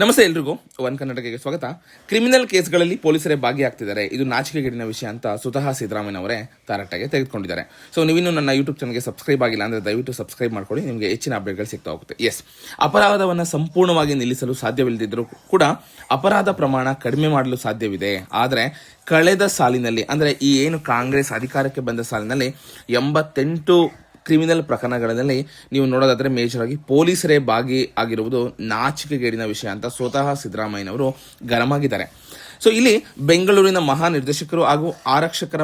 ನಮಸ್ತೆ ಎಲ್ರಿಗೂ ಒನ್ ಕರ್ನಾಟಕಕ್ಕೆ ಸ್ವಾಗತ. ಕ್ರಿಮಿನಲ್ ಕೇಸ್ಗಳಲ್ಲಿ ಪೊಲೀಸರೇ ಭಾಗಿಯಾಗ್ತಿದ್ದಾರೆ, ಇದು ನಾಚಿಕೆಗೇಡಿನ ವಿಷಯ ಅಂತ ಸ್ವತಃ ಸಿದ್ದರಾಮಯ್ಯ ಅವರೇ ತಾರಾಟೆಗೆ ತೆಗೆದುಕೊಂಡಿದ್ದಾರೆ. ಸೊ ನೀವಿನ್ನು ನನ್ನ ಯೂಟ್ಯೂಬ್ ಚಾನಲ್ಗೆ ಸಬ್ಸ್ಕ್ರೈಬ್ ಆಗಿಲ್ಲ ಅಂದರೆ ದಯವಿಟ್ಟು ಸಬ್ಸ್ಕ್ರೈಬ್ ಮಾಡ್ಕೊಳ್ಳಿ, ನಿಮಗೆ ಹೆಚ್ಚಿನ ಅಪ್ಡೇಟ್ಗಳು ಸಿಗ್ತಾ ಹೋಗುತ್ತೆ. ಎಸ್, ಅಪರಾಧವನ್ನು ಸಂಪೂರ್ಣವಾಗಿ ನಿಲ್ಲಿಸಲು ಸಾಧ್ಯವಿಲ್ಲದಿದ್ದರೂ ಕೂಡ ಅಪರಾಧ ಪ್ರಮಾಣ ಕಡಿಮೆ ಮಾಡಲು ಸಾಧ್ಯವಿದೆ. ಆದರೆ ಕಳೆದ ಸಾಲಿನಲ್ಲಿ ಅಂದರೆ ಈ ಏನು ಕಾಂಗ್ರೆಸ್ ಅಧಿಕಾರಕ್ಕೆ ಬಂದ ಸಾಲಿನಲ್ಲಿ 88 ಕ್ರಿಮಿನಲ್ ಪ್ರಕರಣಗಳಲ್ಲಿ ನೀವು ನೋಡೋದಾದ್ರೆ ಮೇಜರ್ ಆಗಿ ಪೊಲೀಸರೇ ಭಾಗಿಯಾಗಿರುವುದು ನಾಚಿಕೆಗೇಡಿನ ವಿಷಯ ಅಂತ ಸ್ವತಃ ಸಿದ್ದರಾಮಯ್ಯನವರು ಗರಂ ಆಗಿದ್ದಾರೆ. ಸೊ ಇಲ್ಲಿ ಬೆಂಗಳೂರಿನ ಮಹಾನಿರ್ದೇಶಕರು ಹಾಗೂ ಆರಕ್ಷಕರ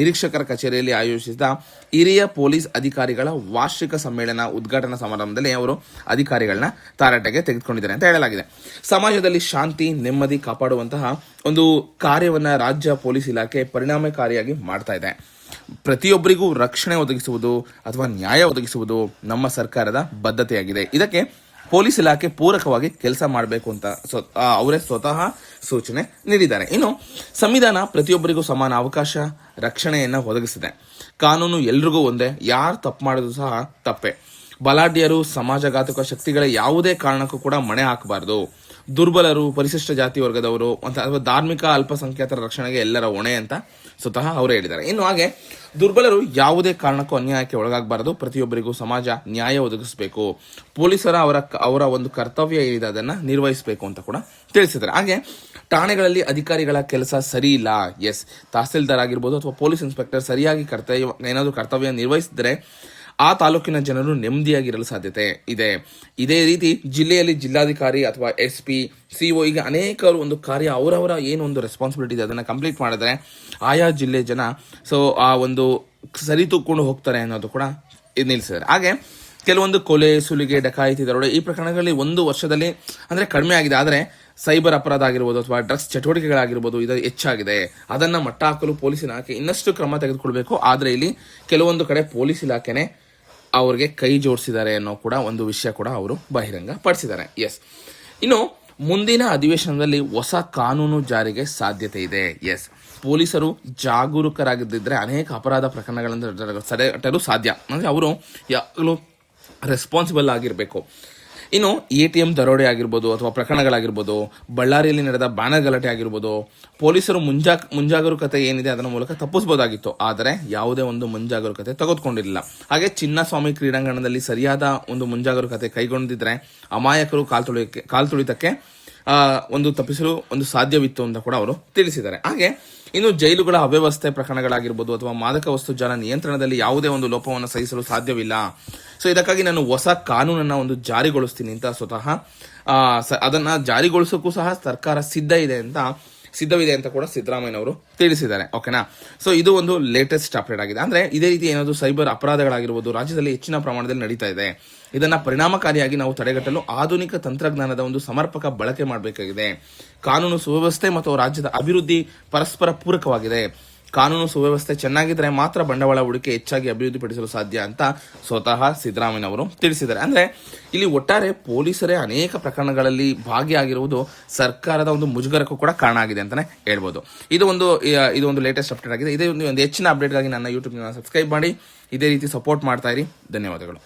ನಿರೀಕ್ಷಕರ ಕಚೇರಿಯಲ್ಲಿ ಆಯೋಜಿಸಿದ ಹಿರಿಯ ಪೊಲೀಸ್ ಅಧಿಕಾರಿಗಳ ವಾರ್ಷಿಕ ಸಮ್ಮೇಳನ ಉದ್ಘಾಟನಾ ಸಮಾರಂಭದಲ್ಲಿ ಅವರು ಅಧಿಕಾರಿಗಳನ್ನ ತಾರಾಟೆಗೆ ತೆಗೆದುಕೊಂಡಿದ್ದಾರೆ ಅಂತ ಹೇಳಲಾಗಿದೆ. ಸಮಾಜದಲ್ಲಿ ಶಾಂತಿ ನೆಮ್ಮದಿ ಕಾಪಾಡುವಂತಹ ಒಂದು ಕಾರ್ಯವನ್ನ ರಾಜ್ಯ ಪೊಲೀಸ್ ಇಲಾಖೆ ಪರಿಣಾಮಕಾರಿಯಾಗಿ ಮಾಡ್ತಾ ಇದೆ. ಪ್ರತಿಯೊಬ್ಬರಿಗೂ ರಕ್ಷಣೆ ಒದಗಿಸುವುದು ಅಥವಾ ನ್ಯಾಯ ಒದಗಿಸುವುದು ನಮ್ಮ ಸರ್ಕಾರದ ಬದ್ಧತೆಯಾಗಿದೆ. ಇದಕ್ಕೆ ಪೊಲೀಸ್ ಇಲಾಖೆ ಪೂರಕವಾಗಿ ಕೆಲಸ ಮಾಡಬೇಕು ಅಂತ ಅವರೇ ಸ್ವತಃ ಸೂಚನೆ ನೀಡಿದ್ದಾರೆ. ಇನ್ನು ಸಂವಿಧಾನ ಪ್ರತಿಯೊಬ್ಬರಿಗೂ ಸಮಾನ ಅವಕಾಶ ರಕ್ಷಣೆಯನ್ನ ಒದಗಿಸಿದೆ. ಕಾನೂನು ಎಲ್ರಿಗೂ ಒಂದೇ, ಯಾರು ತಪ್ಪು ಮಾಡೋದು ಸಹ ತಪ್ಪೆ. ಬಲಾಢ್ಯರು ಸಮಾಜಘಾತಕ ಶಕ್ತಿಗಳ ಯಾವುದೇ ಕಾರಣಕ್ಕೂ ಕೂಡ ಮಣೆ ಹಾಕಬಾರದು. ದುರ್ಬಲರು, ಪರಿಶಿಷ್ಟ ಜಾತಿ ವರ್ಗದವರು ಅಥವಾ ಧಾರ್ಮಿಕ ಅಲ್ಪಸಂಖ್ಯಾತರ ರಕ್ಷಣೆಗೆ ಎಲ್ಲರ ಹೊಣೆ ಅಂತ ಸ್ವತಃ ಅವರೇ ಹೇಳಿದ್ದಾರೆ. ಇನ್ನು ಹಾಗೆ ದುರ್ಬಲರು ಯಾವುದೇ ಕಾರಣಕ್ಕೂ ಅನ್ಯಾಯಕ್ಕೆ ಒಳಗಾಗಬಾರದು. ಪ್ರತಿಯೊಬ್ಬರಿಗೂ ಸಮಾಜ ನ್ಯಾಯ ಒದಗಿಸಬೇಕು. ಪೊಲೀಸರ ಅವರ ಒಂದು ಕರ್ತವ್ಯ ಏನಿದೆ ಅದನ್ನ ನಿರ್ವಹಿಸಬೇಕು ಅಂತ ಕೂಡ ತಿಳಿಸಿದ್ದಾರೆ. ಹಾಗೆ ಠಾಣೆಗಳಲ್ಲಿ ಅಧಿಕಾರಿಗಳ ಕೆಲಸ ಸರಿ ಇಲ್ಲ. ಎಸ್, ತಹಸೀಲ್ದಾರ್ ಆಗಿರ್ಬೋದು ಅಥವಾ ಪೊಲೀಸ್ ಇನ್ಸ್ಪೆಕ್ಟರ್ ಸರಿಯಾಗಿ ಕರ್ತವ್ಯ ನಿರ್ವಹಿಸಿದರೆ ಆ ತಾಲೂಕಿನ ಜನರು ನೆಮ್ಮದಿಯಾಗಿರಲು ಸಾಧ್ಯತೆ ಇದೆ. ಇದೇ ರೀತಿ ಜಿಲ್ಲೆಯಲ್ಲಿ ಜಿಲ್ಲಾಧಿಕಾರಿ ಅಥವಾ SP, CO ಈಗ ಅನೇಕರು ಒಂದು ಕಾರ್ಯ ಅವರವರ ಏನು ಒಂದು ರೆಸ್ಪಾನ್ಸಿಬಿಲಿಟಿ ಇದೆ ಅದನ್ನು ಕಂಪ್ಲೀಟ್ ಮಾಡಿದ್ರೆ ಆಯಾ ಜಿಲ್ಲೆ ಜನ ಆ ಒಂದು ಸರಿತೂಕೊಂಡು ಹೋಗ್ತಾರೆ ಅನ್ನೋದು ಕೂಡ ನಿಲ್ಲಿಸಿದ್ದಾರೆ. ಹಾಗೆ ಕೆಲವೊಂದು ಕೊಲೆ, ಸುಲಿಗೆ, ಡಕಾಯಿತಿ, ದರೋಡೆ ಈ ಪ್ರಕರಣಗಳಲ್ಲಿ ಒಂದು ವರ್ಷದಲ್ಲಿ ಅಂದ್ರೆ ಕಡಿಮೆ ಆಗಿದೆ. ಆದರೆ ಸೈಬರ್ ಅಪರಾಧ ಆಗಿರ್ಬೋದು ಅಥವಾ ಡ್ರಗ್ಸ್ ಚಟುವಟಿಕೆಗಳಾಗಿರ್ಬೋದು ಇದು ಹೆಚ್ಚಾಗಿದೆ. ಅದನ್ನ ಮಟ್ಟ ಹಾಕಲು ಪೊಲೀಸ್ ಇಲಾಖೆ ಇನ್ನಷ್ಟು ಕ್ರಮ ತೆಗೆದುಕೊಳ್ಬೇಕು. ಆದರೆ ಇಲ್ಲಿ ಕೆಲವೊಂದು ಕಡೆ ಪೊಲೀಸ್ ಇಲಾಖೆನೆ ಅವ್ರಿಗೆ ಕೈ ಜೋಡಿಸಿದ್ದಾರೆ ಅನ್ನೋ ಕೂಡ ಒಂದು ವಿಷಯ ಕೂಡ ಅವರು ಬಹಿರಂಗ ಪಡಿಸಿದ್ದಾರೆ. ಎಸ್, ಇನ್ನು ಮುಂದಿನ ಅಧಿವೇಶನದಲ್ಲಿ ಹೊಸ ಕಾನೂನು ಜಾರಿಗೆ ಸಾಧ್ಯತೆ ಇದೆ. ಎಸ್, ಪೊಲೀಸರು ಜಾಗರೂಕರಾಗಿದ್ದರೆ ಅನೇಕ ಅಪರಾಧ ಪ್ರಕರಣಗಳನ್ನು ತಡೆಗಟ್ಟಲು ಸಾಧ್ಯ. ಅಂದ್ರೆ ಅವರು ಯಾವಾಗಲೂ ರೆಸ್ಪಾನ್ಸಿಬಲ್ ಆಗಿರಬೇಕು. ಇನ್ನು ATM ದರೋಡೆ ಆಗಿರ್ಬೋದು ಅಥವಾ ಪ್ರಕರಣಗಳಾಗಿರ್ಬೋದು, ಬಳ್ಳಾರಿಯಲ್ಲಿ ನಡೆದ ಬ್ಯಾನರ್ ಗಲಾಟೆ ಆಗಿರ್ಬೋದು, ಪೊಲೀಸರು ಮುಂಜಾಗರೂಕತೆ ಏನಿದೆ ಅದರ ಮೂಲಕ ತಪ್ಪಿಸಬಹುದಾಗಿತ್ತು. ಆದರೆ ಯಾವುದೇ ಒಂದು ಮುಂಜಾಗರೂಕತೆ ತೆಗೆದುಕೊಂಡಿರಲಿಲ್ಲ. ಹಾಗೆ ಚಿನ್ನಸ್ವಾಮಿ ಕ್ರೀಡಾಂಗಣದಲ್ಲಿ ಸರಿಯಾದ ಒಂದು ಮುಂಜಾಗರೂಕತೆ ಕೈಗೊಂಡಿದ್ರೆ ಅಮಾಯಕರು ಕಾಲ್ತುಳಿತಕ್ಕೆ ಒಂದು ತಪ್ಪಿಸಲು ಒಂದು ಸಾಧ್ಯವಿತ್ತು ಅಂತ ಕೂಡ ಅವರು ತಿಳಿಸಿದ್ದಾರೆ. ಹಾಗೆ ಇನ್ನು ಜೈಲುಗಳ ಅವ್ಯವಸ್ಥೆ ಪ್ರಕರಣಗಳಾಗಿರ್ಬೋದು ಅಥವಾ ಮಾದಕ ವಸ್ತು ಜಾಲ ನಿಯಂತ್ರಣದಲ್ಲಿ ಯಾವುದೇ ಒಂದು ಲೋಪವನ್ನು ಸಹಿಸಲು ಸಾಧ್ಯವಿಲ್ಲ. ಸೊ ಇದಕ್ಕಾಗಿ ನಾನು ಹೊಸ ಕಾನೂನನ್ನ ಒಂದು ಜಾರಿಗೊಳಿಸ್ತೀನಿ ಅಂತ ಸ್ವತಃ ಅದನ್ನ ಜಾರಿಗೊಳಿಸೋಕ್ಕೂ ಸಹ ಸರ್ಕಾರ ಸಿದ್ಧವಿದೆ ಅಂತ ಕೂಡ ಸಿದ್ದರಾಮಯ್ಯನವರು ತಿಳಿಸಿದ್ದಾರೆ. ಓಕೆನಾ? ಸೊ ಇದು ಒಂದು ಲೇಟೆಸ್ಟ್ ಅಪ್ಡೇಟ್ ಆಗಿದೆ. ಅಂದ್ರೆ ಇದೇ ರೀತಿ ಏನಾದರೂ ಸೈಬರ್ ಅಪರಾಧಗಳಾಗಿರ್ಬೋದು ರಾಜ್ಯದಲ್ಲಿ ಹೆಚ್ಚಿನ ಪ್ರಮಾಣದಲ್ಲಿ ನಡೀತಾ ಇದೆ. ಇದನ್ನ ಪರಿಣಾಮಕಾರಿಯಾಗಿ ನಾವು ತಡೆಗಟ್ಟಲು ಆಧುನಿಕ ತಂತ್ರಜ್ಞಾನದ ಒಂದು ಸಮರ್ಪಕ ಬಳಕೆ ಮಾಡಬೇಕಾಗಿದೆ. ಕಾನೂನು ಸುವ್ಯವಸ್ಥೆ ಮತ್ತು ರಾಜ್ಯದ ಅಭಿವೃದ್ಧಿ ಪರಸ್ಪರ ಪೂರಕವಾಗಿದೆ. ಕಾನೂನು ಸುವ್ಯವಸ್ಥೆ ಚೆನ್ನಾಗಿದ್ರೆ ಮಾತ್ರ ಬಂಡವಾಳ ಹೂಡಿಕೆ ಹೆಚ್ಚಾಗಿ ಅಭಿವೃದ್ಧಿಪಡಿಸಲು ಸಾಧ್ಯ ಅಂತ ಸ್ವತಃ ಸಿದ್ದರಾಮಯ್ಯನವರು ತಿಳಿಸಿದ್ದಾರೆ. ಅಂದ್ರೆ ಇಲ್ಲಿ ಒಟ್ಟಾರೆ ಪೊಲೀಸರೇ ಅನೇಕ ಪ್ರಕರಣಗಳಲ್ಲಿ ಭಾಗಿಯಾಗಿರುವುದು ಸರ್ಕಾರದ ಒಂದು ಮುಜುಗರಕ್ಕೂ ಕೂಡ ಕಾರಣ ಆಗಿದೆ ಅಂತಾನೆ ಹೇಳ್ಬೋದು. ಇದು ಒಂದು ಲೇಟೆಸ್ಟ್ ಅಪ್ಡೇಟ್ ಆಗಿದೆ. ಇದೇ ಒಂದು ಹೆಚ್ಚಿನ ಅಪ್ಡೇಟ್ಗಾಗಿ ನನ್ನ ಯೂಟ್ಯೂಬ್ ಸಬ್ಸ್ಕ್ರೈಬ್ ಮಾಡಿ, ಇದೇ ರೀತಿ ಸಪೋರ್ಟ್ ಮಾಡ್ತಾ ಇರಿ. ಧನ್ಯವಾದಗಳು.